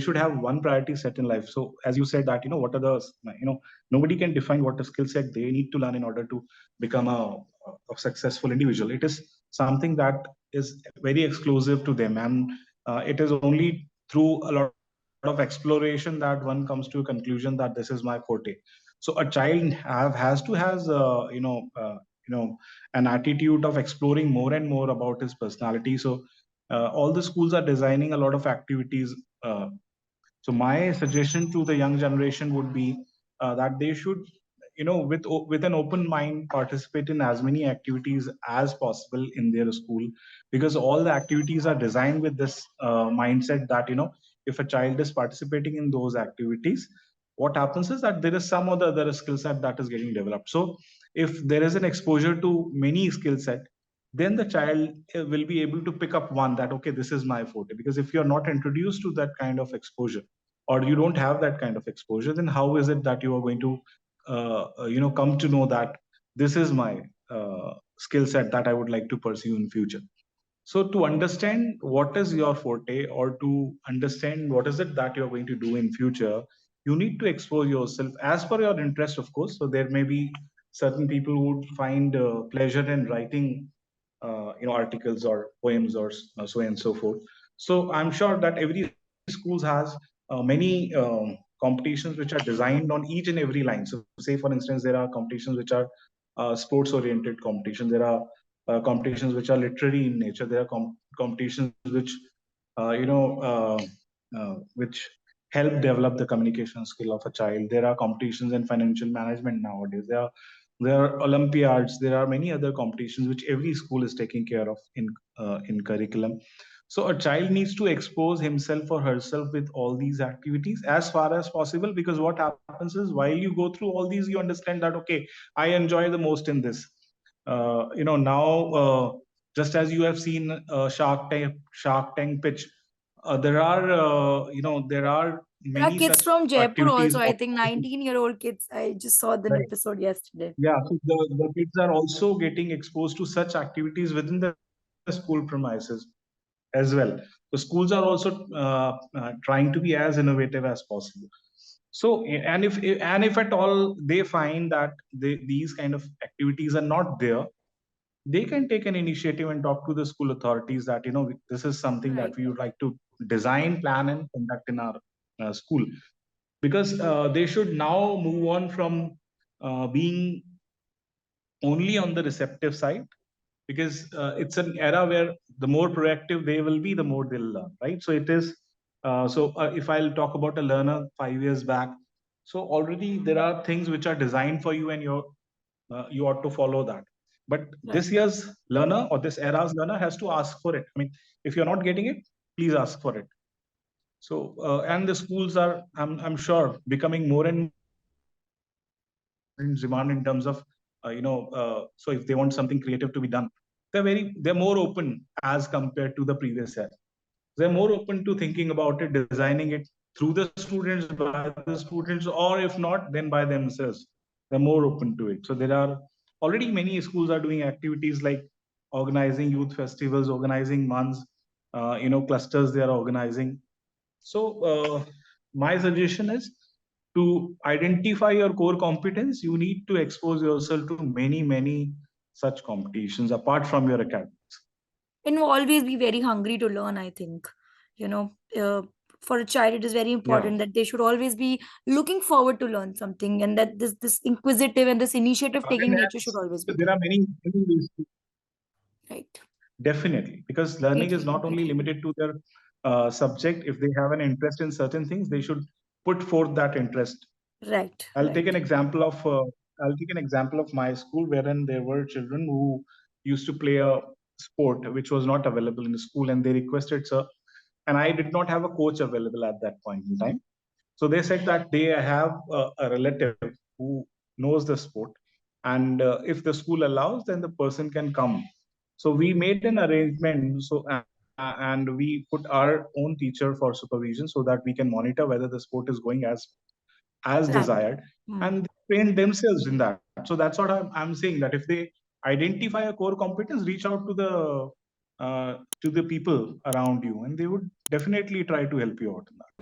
should have one priority set in life. So as you said that, what are the, nobody can define what a skill set they need to learn in order to become a successful individual. It is something that is very exclusive to them. And it is only through a lot of exploration that one comes to a conclusion that this is my forte. So a child has an attitude of exploring more and more about his personality. So all the schools are designing a lot of activities. So my suggestion to the young generation would be that they should, with an open mind, participate in as many activities as possible in their school, because all the activities are designed with this mindset that, if a child is participating in those activities, what happens is that there is some other skill set that is getting developed. So if there is an exposure to many skill set, then the child will be able to pick up one that, okay, this is my forte. Because if you're not introduced to that kind of exposure, or you don't have that kind of exposure, then how is it that you are going to come to know that this is my skill set that I would like to pursue in future? So to understand what is your forte, or to understand what is it that you're going to do in future, you need to expose yourself as per your interest, of course. So there may be certain people who would find pleasure in writing articles or poems or so and so forth. So I'm sure that every schools has many competitions which are designed on each and every line. So say, for instance, there are competitions which are sports oriented competitions. There are competitions which are literary in nature. There are competitions which which help develop the communication skill of a child. There are competitions in financial management nowadays. There are Olympiads. There are many other competitions which every school is taking care of in curriculum. So a child needs to expose himself or herself with all these activities as far as possible, because what happens is, while you go through all these, you understand that, okay, I enjoy the most in this. Just as you have seen Shark Tank pitch, there are There are many kids such from Jaipur activities. also. I think 19-year-old kids. I just saw the episode yesterday. Yeah, so the kids are also getting exposed to such activities within the school premises as well. The schools are also trying to be as innovative as possible. So, and if at all they find that these kind of activities are not there, they can take an initiative and talk to the school authorities that, this is something that Right. we would like to design, plan, and conduct in our school. Because they should now move on from being only on the receptive side, because it's an era where the more proactive they will be, the more they'll learn, right? So it is, if I'll talk about a learner 5 years back, so already there are things which are designed for you, and you ought to follow that. But this year's learner, or this era's learner, has to ask for it. I mean, if you're not getting it, please ask for it. So, and the schools are, I'm sure, becoming more and in demand in terms of, so if they want something creative to be done, they're more open as compared to the previous year. They're more open to thinking about it, designing it through the students, by the students, or if not, then by themselves. They're more open to it. So there are already many schools are doing activities like organizing youth festivals, organizing months, clusters they are organizing. So my suggestion is, to identify your core competence, you need to expose yourself to many such competitions apart from your academics. And always be very hungry to learn, I think. For a child, it is very important that they should always be looking forward to learn something, and that this inquisitive and this initiative taking nature should always be there there. are many ways. Right. Definitely, because learning is not only limited to their subject. If they have an interest in certain things, they should put forth that interest. Right. I'll take an example of my school, wherein there were children who used to play a sport which was not available in the school, and they requested, sir, and I did not have a coach available at that point in time. So they said that they have a relative who knows the sport, and if the school allows, then the person can come. So we made an arrangement. So and we put our own teacher for supervision, so that we can monitor whether the sport is going as desired, and they train themselves in that. So that's what I'm saying, that if they identify a core competence, reach out to the people around you, and they would definitely try to help you out in that.